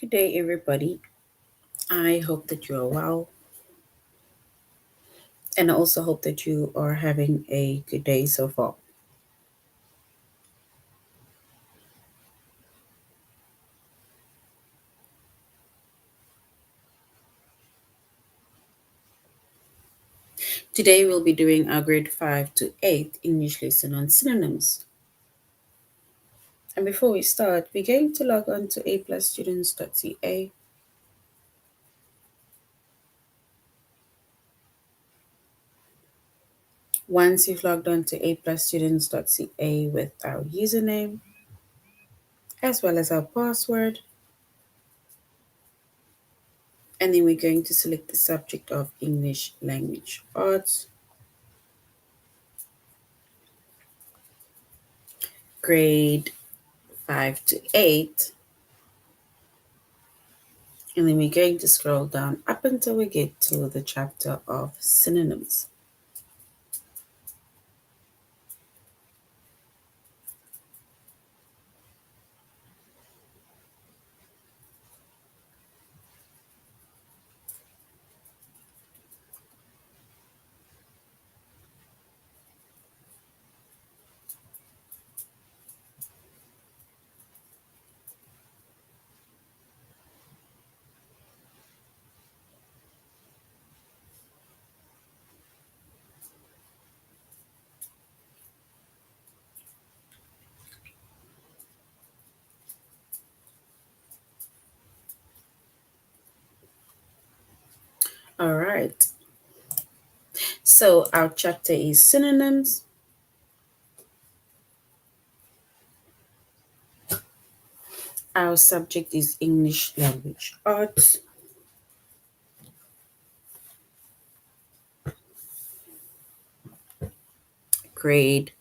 Good day, everybody. I hope that you are well, and I also hope that you are having a good day so far. Today, we'll be doing our grade 5 to 8 English lesson on synonyms. And before we start, we're going to log on to aplusstudents.ca. Once you've logged on to aplusstudents.ca with our username as well as our password, and then we're going to select the subject of English Language Arts, grade 5 to 8. And then we're going to scroll down up until we get to the chapter of synonyms. All right. So our chapter is synonyms. Our subject is English language arts. Grade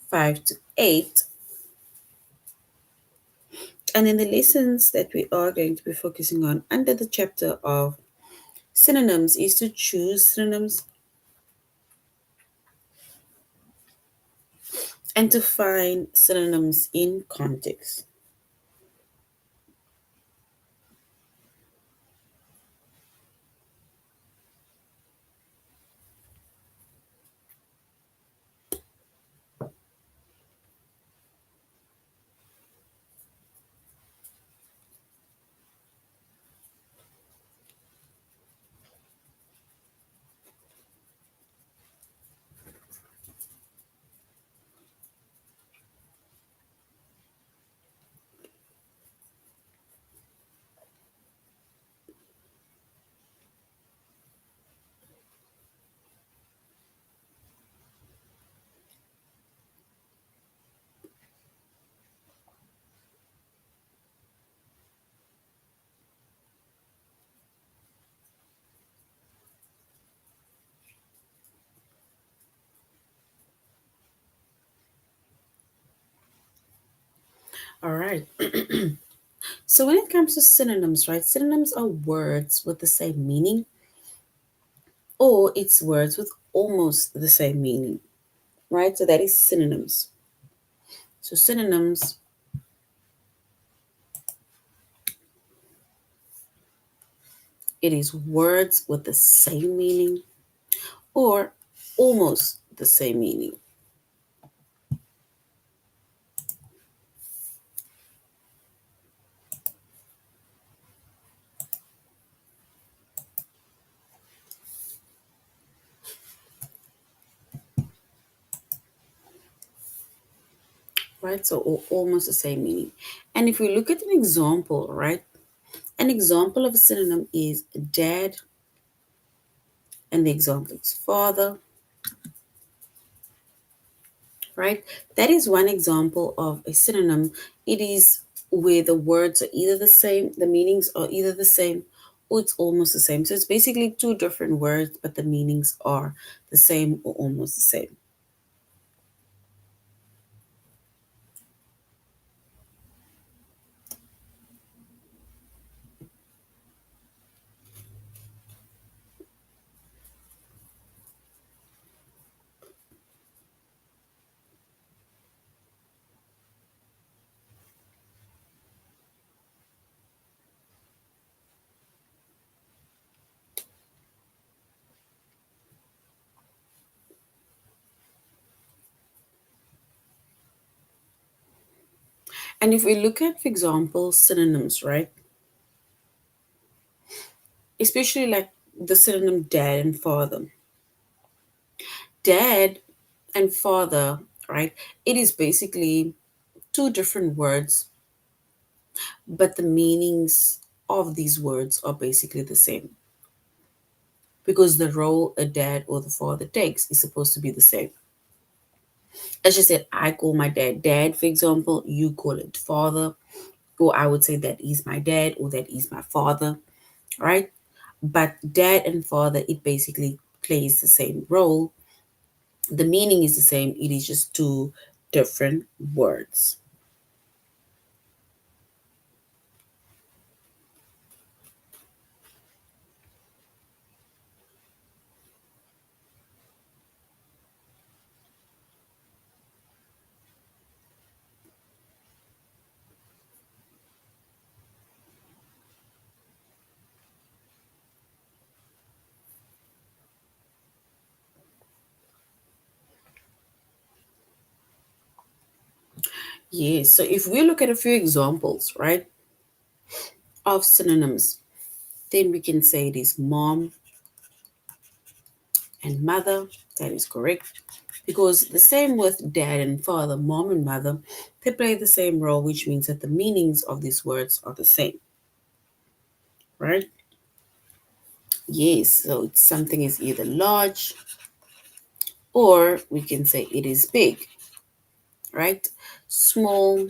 5 to 8. And in the lessons that we are going to be focusing on under the chapter of synonyms is to choose synonyms and to find synonyms in context. All right. So when it comes to synonyms, right? Synonyms are words with the same meaning, or it's words with almost the same meaning, right? So that is synonyms. So synonyms, it is words with the same meaning or almost the same meaning. Right? So or almost the same meaning. And if we look at an example, right? An example of a synonym is dad, and the example is father, right? That is one example of a synonym. It is where the words are either the same, the meanings are either the same, or it's almost the same. So it's basically two different words, but the meanings are the same or almost the same. And if we look at, for example, synonyms, right? Especially like the synonym dad and father. Dad and father, right? It is basically two different words, but the meanings of these words are basically the same because the role a dad or the father takes is supposed to be the same. As you said, I call my dad dad, for example, you call it father, or I would say that is my dad or that is my father, right? But dad and father, it basically plays the same role. The meaning is the same, it is just two different words. Yes, so if we look at a few examples, right, of synonyms, then we can say it is mom and mother. That is correct. Because the same with dad and father, mom and mother, they play the same role, which means that the meanings of these words are the same, right? Yes, so something is either large or we can say it is big, right? Small,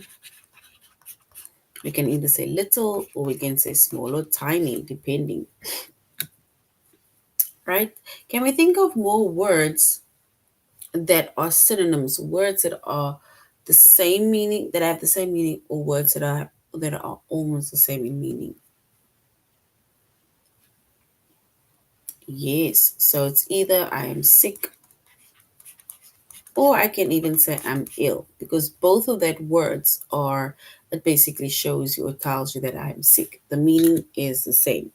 we can either say little or we can say small or tiny, depending, right? Can we think of more words that are synonyms, words that are the same meaning, that have the same meaning, or words that are almost the same in meaning? Yes, so it's either I am sick or I can even say I'm ill because both of that words are, it basically shows you or tells you that I am sick. The meaning is the same.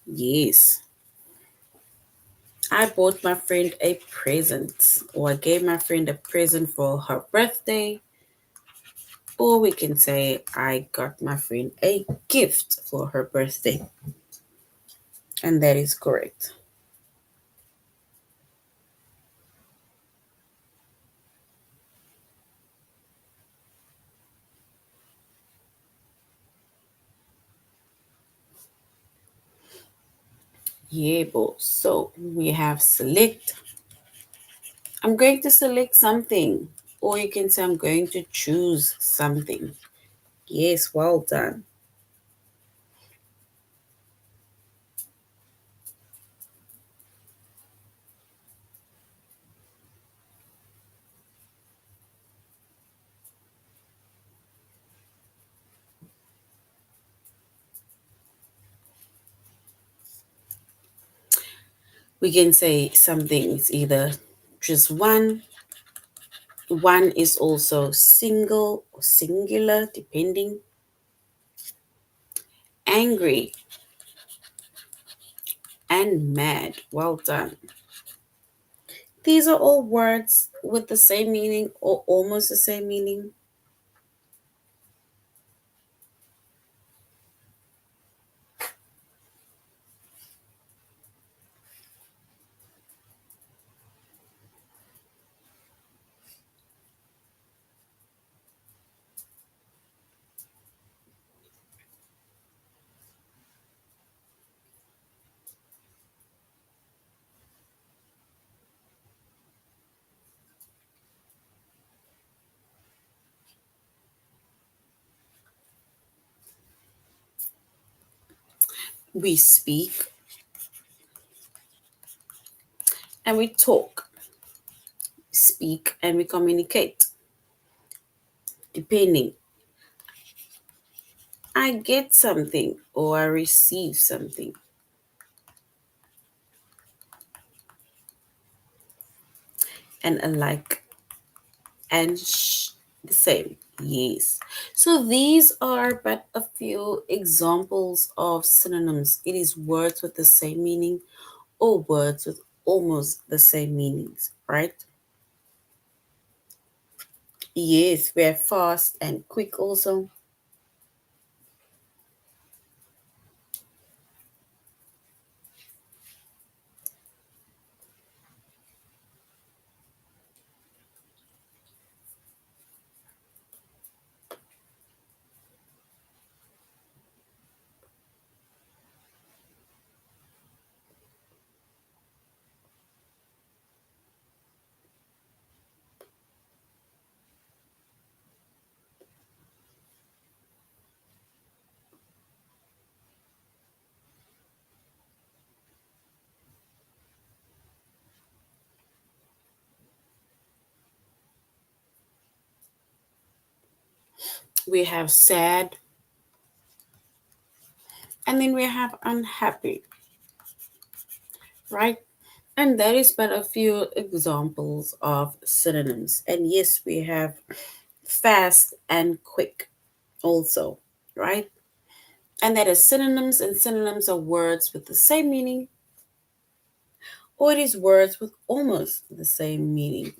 Yes. I bought my friend a present, or I gave my friend a present for her birthday, or we can say I got my friend a gift for her birthday. And that is correct. Yeah, boss. So we have select. I'm going to select something. Or you can say I'm going to choose something. Yes, well done. We can say something is either just one. One is also single or singular, depending. Angry and mad. Well done. These are all words with the same meaning or almost the same meaning. We speak and we talk, speak and we communicate, depending. I get something or I receive something, and alike and the same. Yes. So these are but a few examples of synonyms. It is words with the same meaning or words with almost the same meanings, right? Yes, we have fast and quick also. We have sad, and then we have unhappy, right? And that is but a few examples of synonyms. And yes, we have fast and quick also, right? And that is synonyms, and synonyms are words with the same meaning, or it is words with almost the same meaning.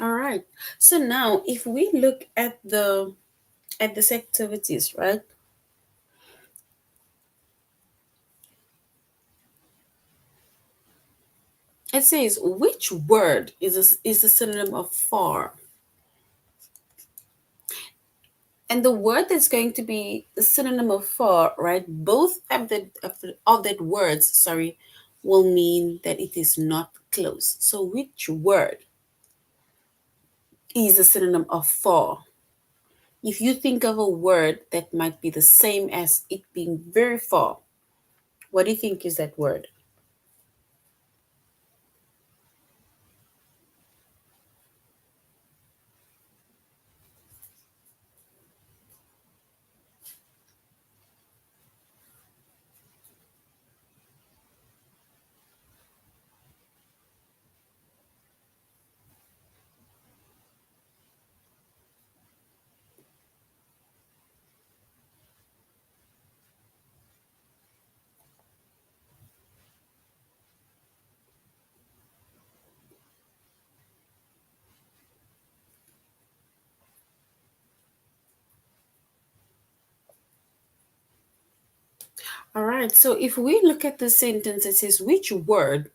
All right. So now if we look at these activities, right? It says which word is a synonym of far? And the word that's going to be the synonym of far, right? Both of that words, sorry, will mean that it is not close. So which word is a synonym of far? If you think of a word that might be the same as it being very far, what do you think is that word? All right. So if we look at the sentence, it says which word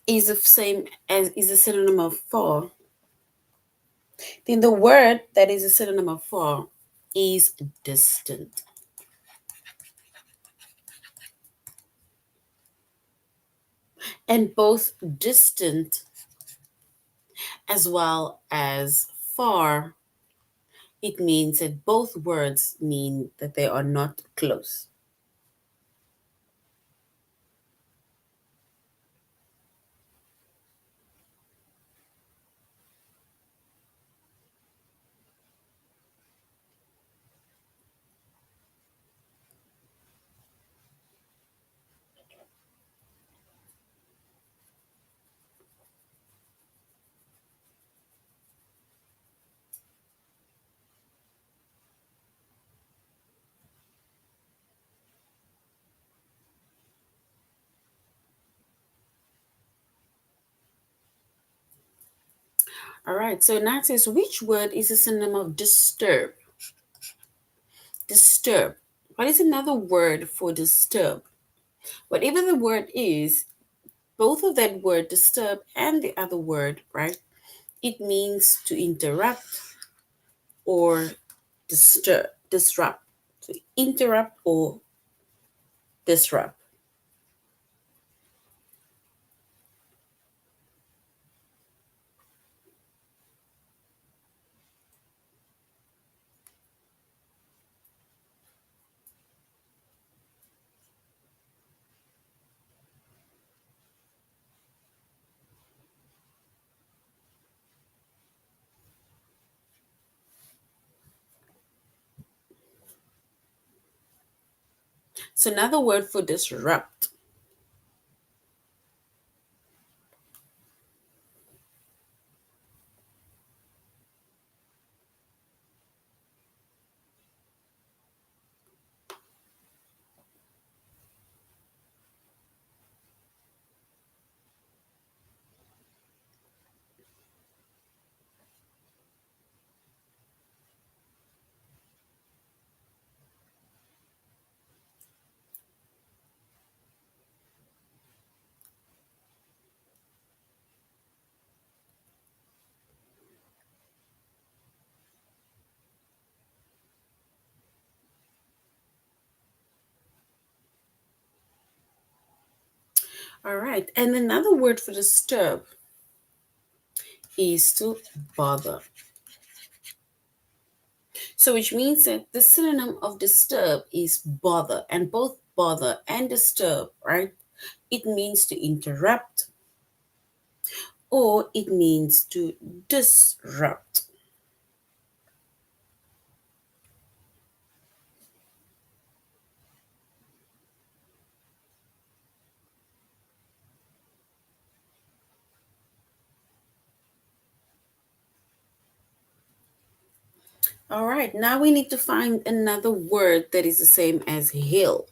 is the same as is a synonym of for, then the word that is a synonym of for is distant. And both distant as well as far, it means that both words mean that they are not close. All right, so now it says which word is a synonym of disturb? Disturb. What is another word for disturb? Whatever the word is, both of that word disturb and the other word, right? It means to interrupt or disturb, disrupt. To interrupt or disrupt. So another word for disrupt. All right. And another word for disturb is to bother. So, which means that the synonym of disturb is bother, and both bother and disturb, right? It means to interrupt or it means to disrupt. All right, now we need to find another word that is the same as hill.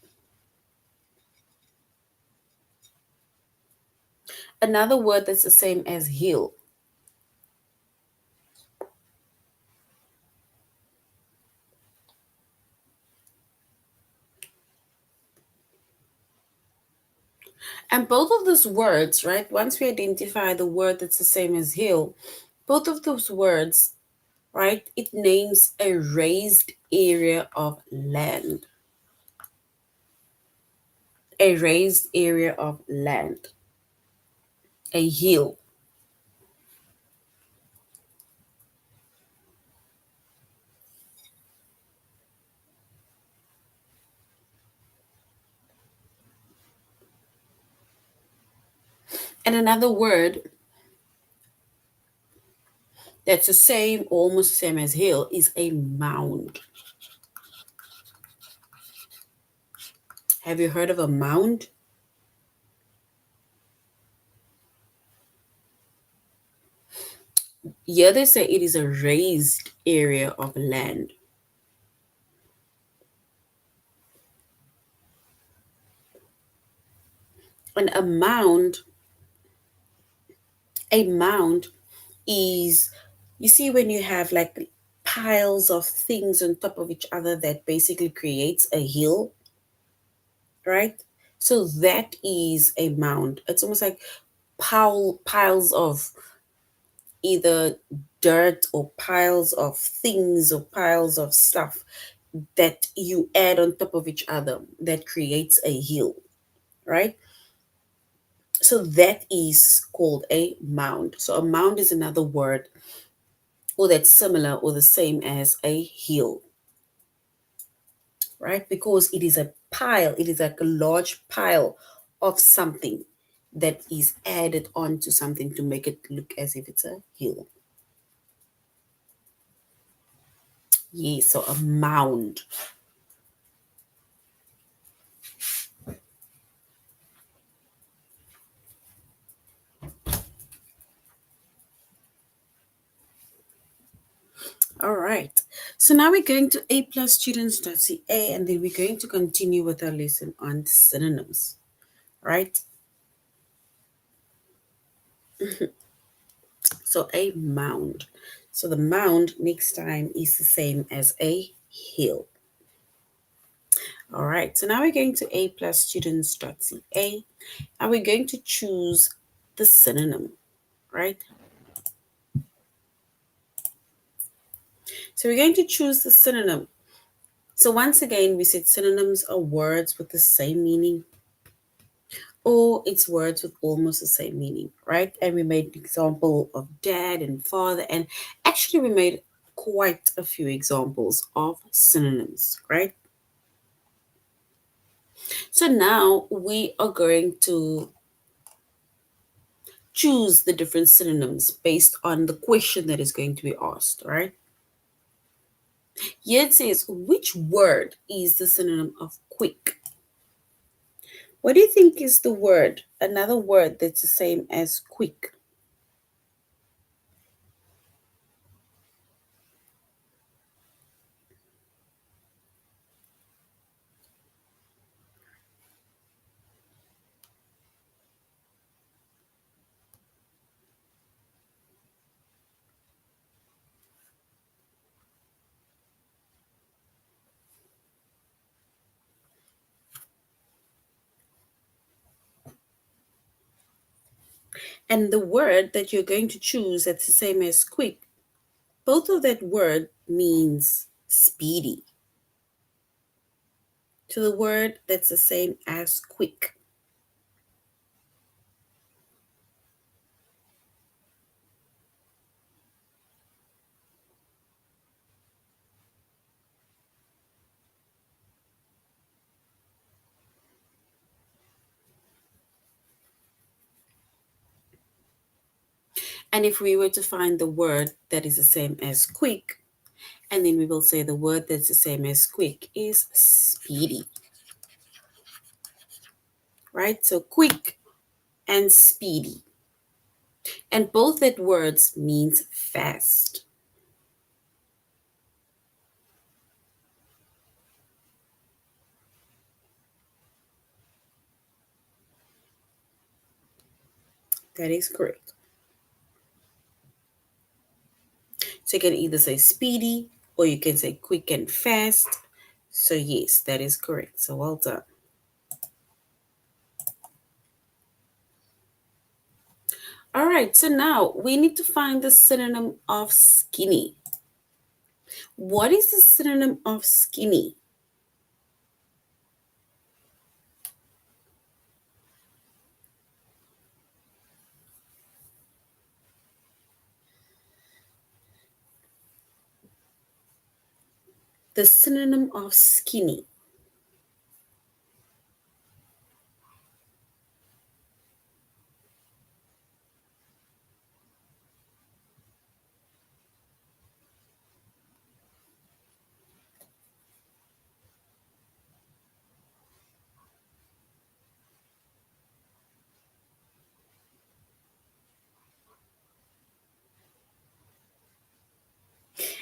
Another word that's the same as hill. And both of those words, right? Once we identify the word that's the same as hill, both of those words, right? It names a raised area of land. A raised area of land. A hill. And another word that's the same, almost the same as hill, is a mound. Have you heard of a mound? Here they say it is a raised area of land. And a mound is, you see, when you have like piles of things on top of each other that basically creates a hill, right? So that is a mound. It's almost like piles of either dirt or piles of things or piles of stuff that you add on top of each other that creates a hill, right? So that is called a mound. So a mound is another word or that's similar or the same as a hill, right? Because it is a pile, it is like a large pile of something that is added onto something to make it look as if it's a hill. Yes, so a mound. All right. So now we're going to a+students.ca and then we're going to continue with our lesson on synonyms, right? So a mound. So the mound next time is the same as a hill. All right. So now we're going to a+students.ca and we're going to choose the synonym, right? So we're going to choose the synonym. So once again, we said synonyms are words with the same meaning or it's words with almost the same meaning, right? And we made an example of dad and father, and actually we made quite a few examples of synonyms, right? So now we are going to choose the different synonyms based on the question that is going to be asked, right? Here it says, which word is the synonym of quick? What do you think is the word, another word that's the same as quick? And the word that you're going to choose that's the same as quick, both of that word means speedy. To the word that's the same as quick. And if we were to find the word that is the same as quick, and then we will say the word that's the same as quick is speedy, right? So quick and speedy. And both that words means fast. That is correct. So you can either say speedy or you can say quick and fast. So yes, that is correct. So well done. All right, so now we need to find the synonym of skinny. What is the synonym of skinny? The synonym of skinny.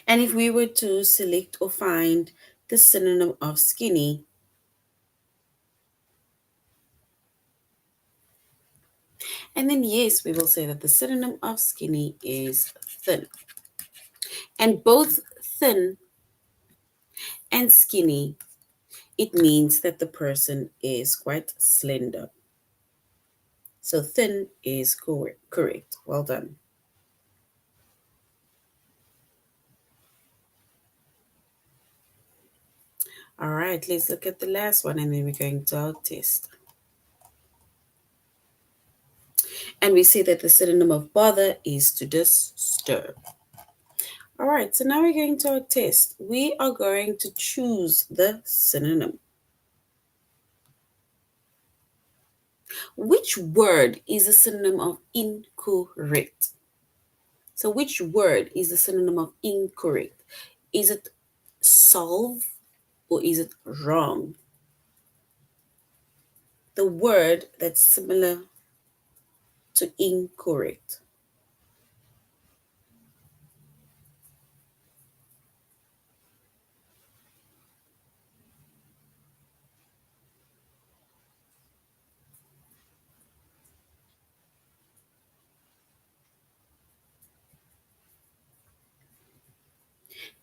And if we were to select or find the synonym of skinny, and then yes, we will say that the synonym of skinny is thin. And both thin and skinny, it means that the person is quite slender. So thin is correct. Well done. All right, let's look at the last one and then we're going to our test. And we see that the synonym of bother is to disturb. All right, so now we're going to our test. We are going to choose the synonym. Which word is a synonym of incorrect? So which word is the synonym of incorrect? Is it solve or is it wrong? The word that's similar to incorrect.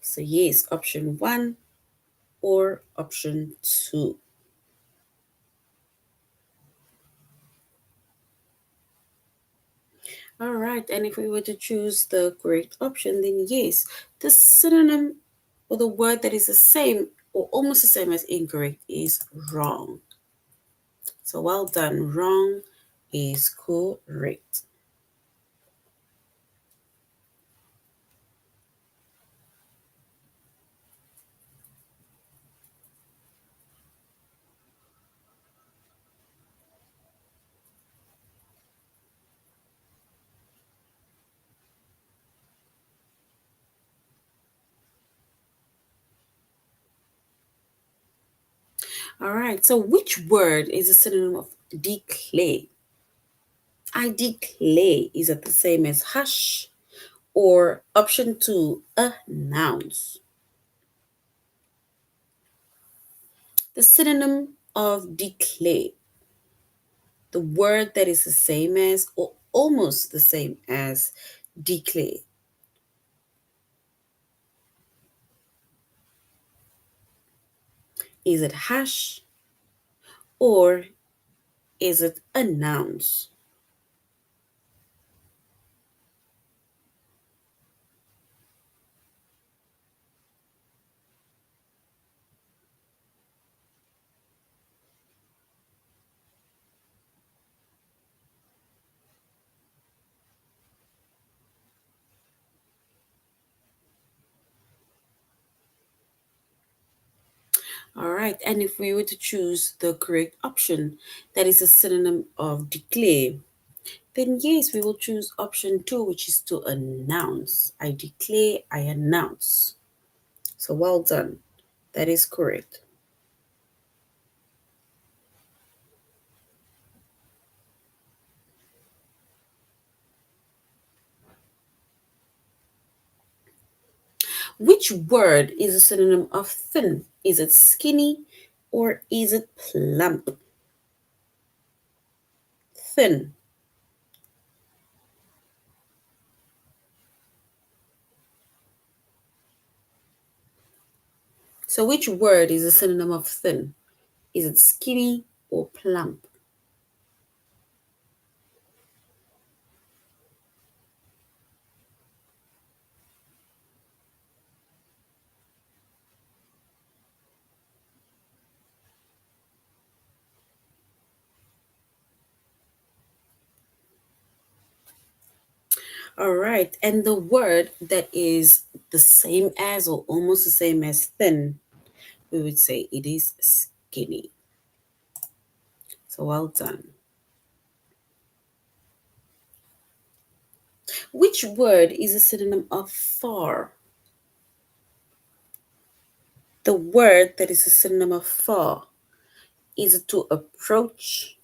So yes, option 1 or option 2. All right, and if we were to choose the correct option, then yes, the synonym or the word that is the same or almost the same as incorrect is wrong. So well done. Wrong is correct. All right. So which word is a synonym of declare? I declare, is it the same as hush or option two, announce? The synonym of declare, the word that is the same as or almost the same as declare. Is it hush or is it announce? All right, and if we were to choose the correct option, that is a synonym of declare, then yes, we will choose option two, which is to announce. I declare, I announce. So well done. That is correct. Which word is a synonym of thin? Is it skinny or is it plump? Thin. So which word is a synonym of thin? Is it skinny or plump? All right, and the word that is the same as or almost the same as thin, we would say it is skinny. So well done. Which word is a synonym of far? The word that is a synonym of far, is it to approach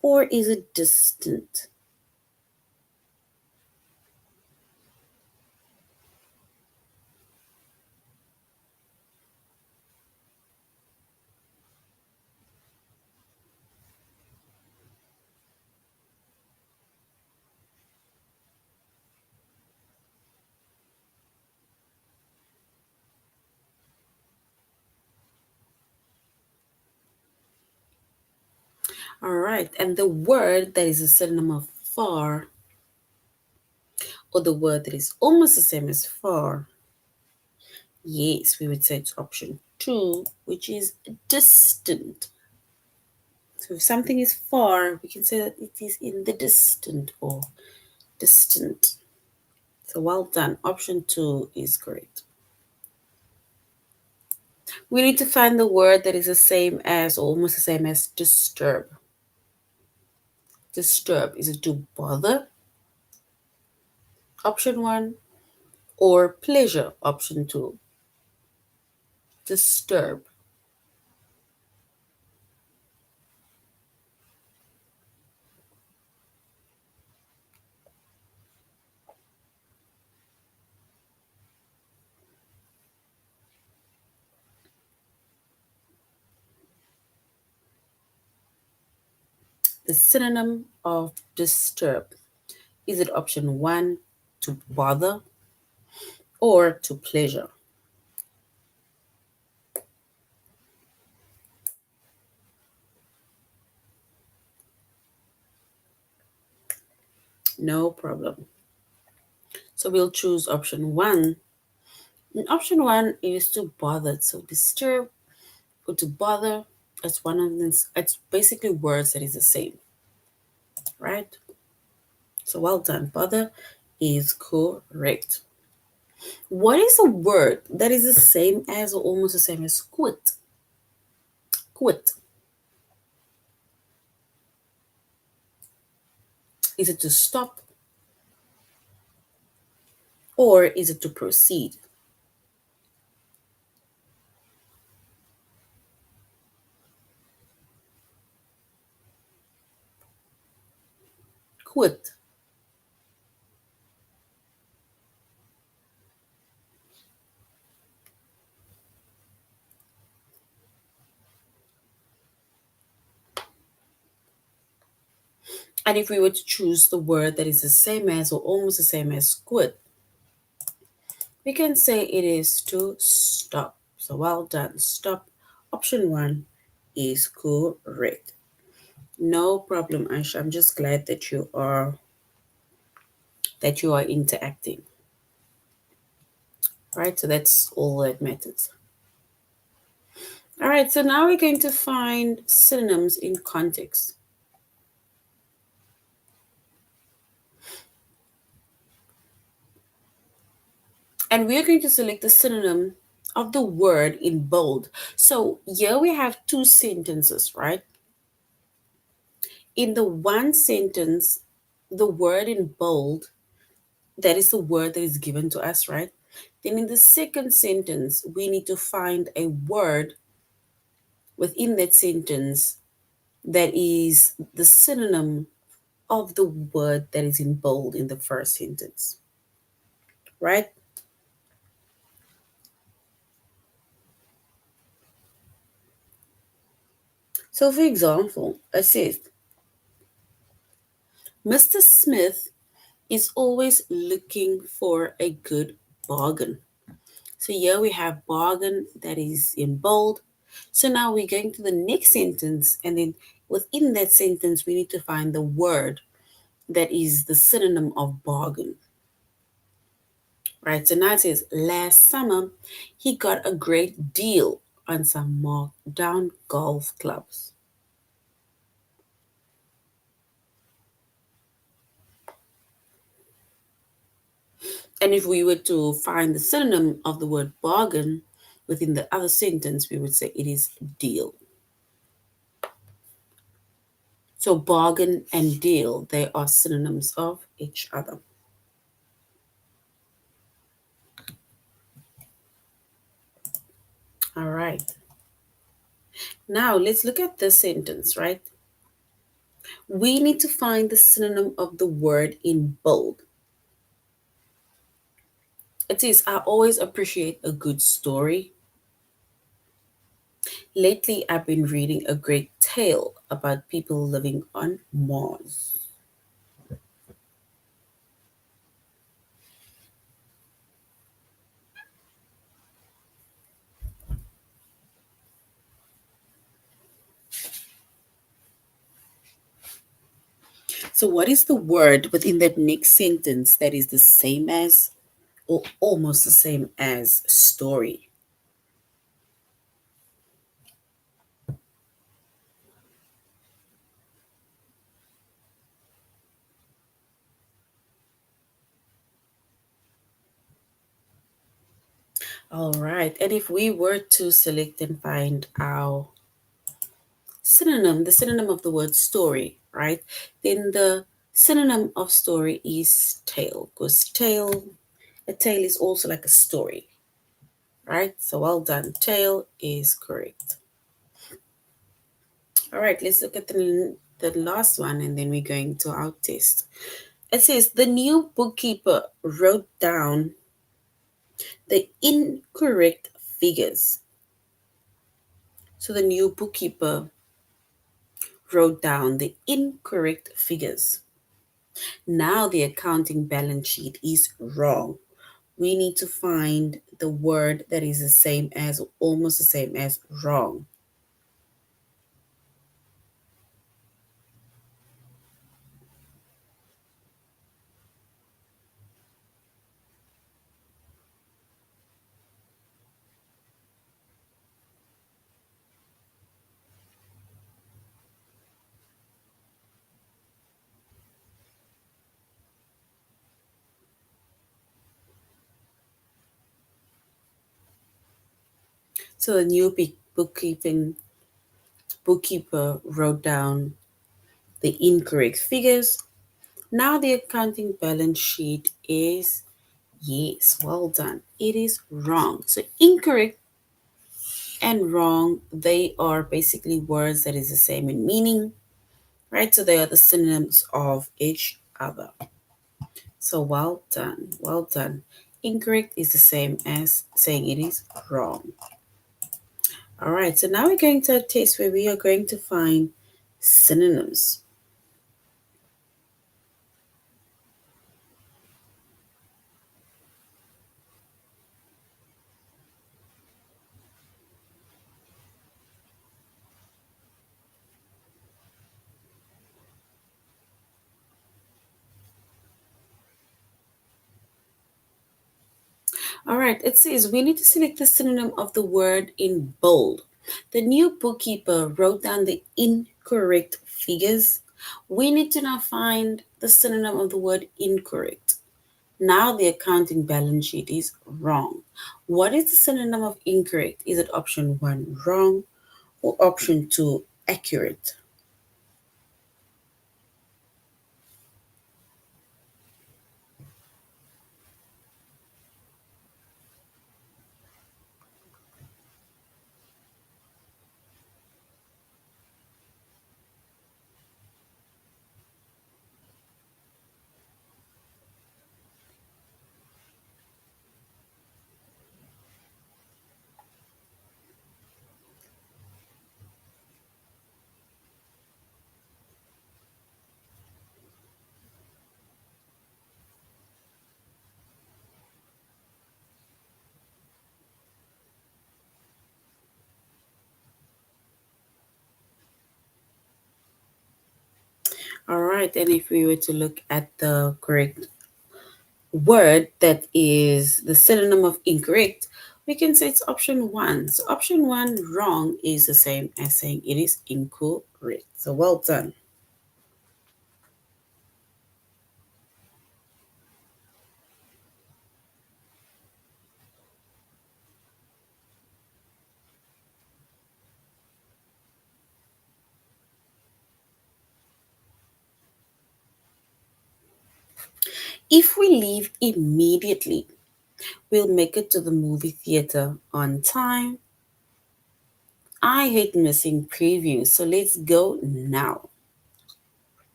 or is it distant? All right, and the word that is a synonym of far, or the word that is almost the same as far, yes, we would say it's option two, which is distant. So if something is far, we can say that it is in the distant or distant. So well done. Option two is correct. We need to find the word that is the same as or almost the same as disturb. Disturb. Is it to bother? Option one. Or pleasure? Option two. Disturb. The synonym of disturb. Is it option one, to bother, or to pleasure? No problem. So we'll choose option one, And option one is to bother. So disturb or to bother. It's one of them. It's basically words that is the same, right? So well done. Bother is correct. What is a word that is the same as or almost the same as quit? Quit. Is it to stop or is it to proceed? Quit. And if we were to choose the word that is the same as or almost the same as quit, we can say it is to stop. So well done. Stop. Option one is correct. No problem, Aisha. I'm just glad that you are interacting. Right? So that's all that matters. All right, so now we're going to find synonyms in context. And we're going to select the synonym of the word in bold. So here we have two sentences, right? In the one sentence, the word in bold, that is the word that is given to us, right? Then in the second sentence, we need to find a word within that sentence that is the synonym of the word that is in bold in the first sentence, right? So, for example, it says, Mr. Smith is always looking for a good bargain. So, here we have bargain that is in bold. So, now we're going to the next sentence, and then within that sentence, we need to find the word that is the synonym of bargain. Right, so now it says, last summer he got a great deal on some marked down golf clubs. And if we were to find the synonym of the word bargain within the other sentence, we would say it is deal. So bargain and deal, they are synonyms of each other. All right. Now let's look at this sentence, right? We need to find the synonym of the word in bold. It says, I always appreciate a good story. Lately, I've been reading a great tale about people living on Mars. So, what is the word within that next sentence that is the same as or almost the same as story? All right. And if we were to select and find our synonym, the synonym of the word story, right? Then the synonym of story is tale, because a tale is also like a story, right? So well done. Tale is correct. All right, let's look at the last one and then we're going to our test. It says the new bookkeeper wrote down the incorrect figures. So the new bookkeeper wrote down the incorrect figures. Now the accounting balance sheet is wrong. We need to find the word that is the same as, almost the same as wrong. So the new bookkeeper wrote down the incorrect figures. Now the accounting balance sheet is yes, well done. It is wrong. So incorrect and wrong, they are basically words that is the same in meaning, right? So they are the synonyms of each other. So well done, well done. Incorrect is the same as saying it is wrong. All right, so now we're going to a test where we are going to find synonyms. All right, it says we need to select the synonym of the word in bold. The new bookkeeper wrote down the incorrect figures. We need to now find the synonym of the word incorrect. Now the accounting balance sheet is wrong. What is the synonym of incorrect? Is it option one, wrong, or option two, accurate? All right, and if we were to look at the correct word that is the synonym of incorrect, we can say it's option one. So option one, wrong, is the same as saying it is incorrect. So well done. If we leave immediately, we'll make it to the movie theater on time. I hate missing previews, so let's go now.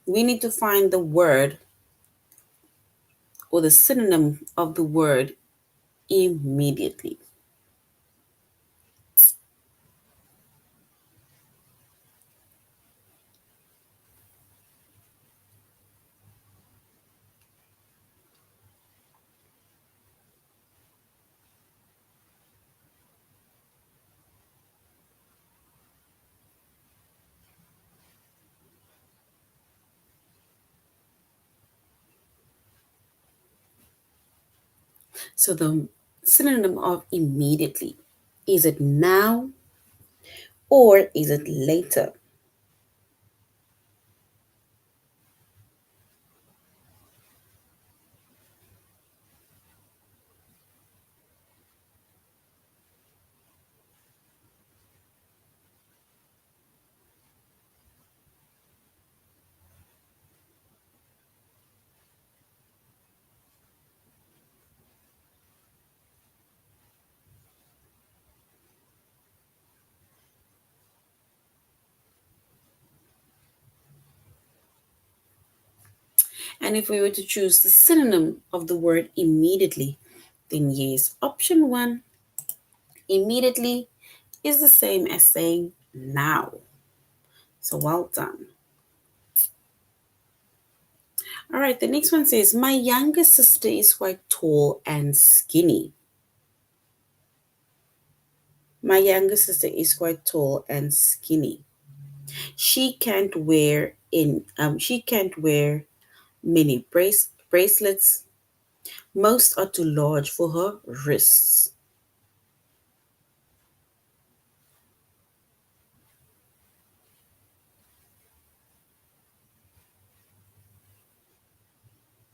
We need to find the word or the synonym of the word immediately. So the synonym of immediately, is it now or is it later? And if we were to choose the synonym of the word immediately, then yes, option one, immediately, is the same as saying now. So well done. All right, the next one says, my younger sister is quite tall and skinny. My younger sister is quite tall and skinny. She can't wear many bracelets. Most are too large for her wrists.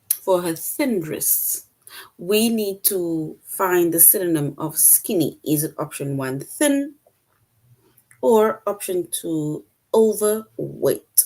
For her thin wrists. We need to find the synonym of skinny. Is it option one, thin, or option two, overweight?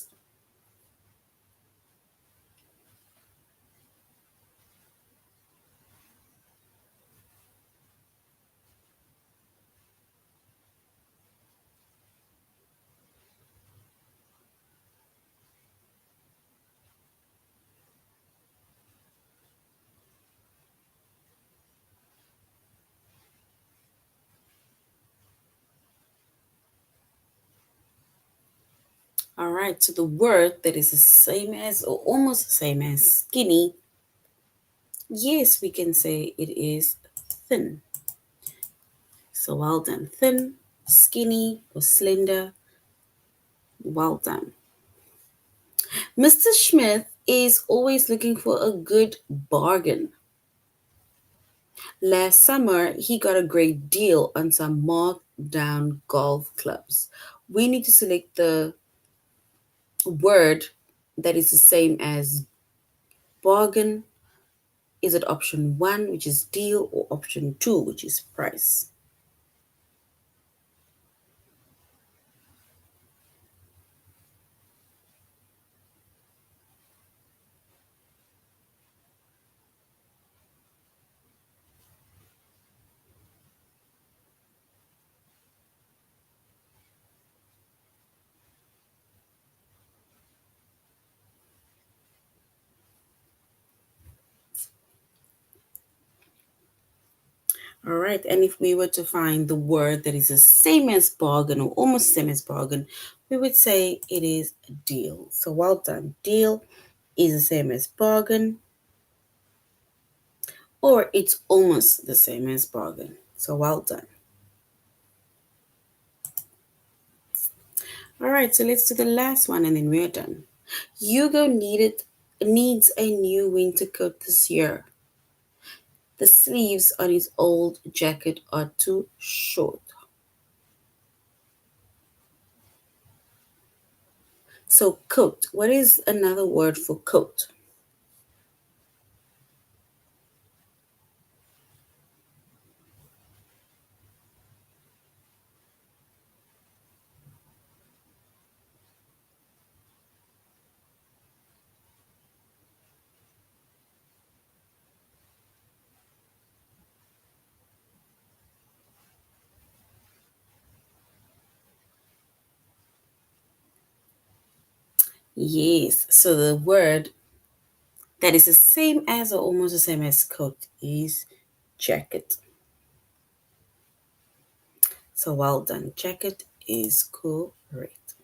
All right, so the word that is the same as or almost the same as skinny, yes, we can say it is thin. So well done. Thin, skinny, or slender, well done. Mr. Smith is always looking for a good bargain. Last summer, he got a great deal on some marked down golf clubs. We need to select the word that is the same as bargain. Is it option one, which is deal, or option two, which is price? All right, and if we were to find the word that is the same as bargain or almost same as bargain, we would say it is deal. So well done. Deal is the same as bargain, or it's almost the same as bargain. So well done. All right, so let's do the last one and then we're done. Hugo needs a new winter coat this year. The sleeves on his old jacket are too short. So coat, what is another word for coat? Yes, so the word that is the same as or almost the same as coat is jacket. So well done. Jacket is correct.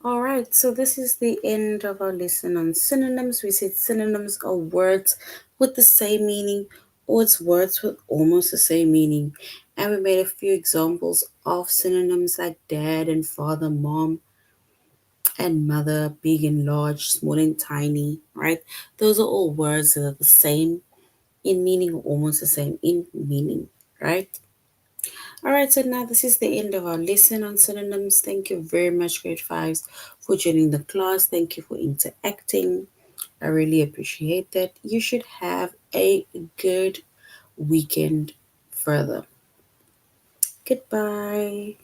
All right, so this is the end of our lesson on synonyms. We said synonyms are words with the same meaning or it's words with almost the same meaning. And we made a few examples of synonyms like dad and father, mom and mother, big and large, small and tiny, right? Those are all words that are the same in meaning or almost the same in meaning, right? All right, so now this is the end of our lesson on synonyms. Thank you very much, grade fives, for joining the class. Thank you for interacting. I really appreciate that. You should have a good weekend further. Goodbye.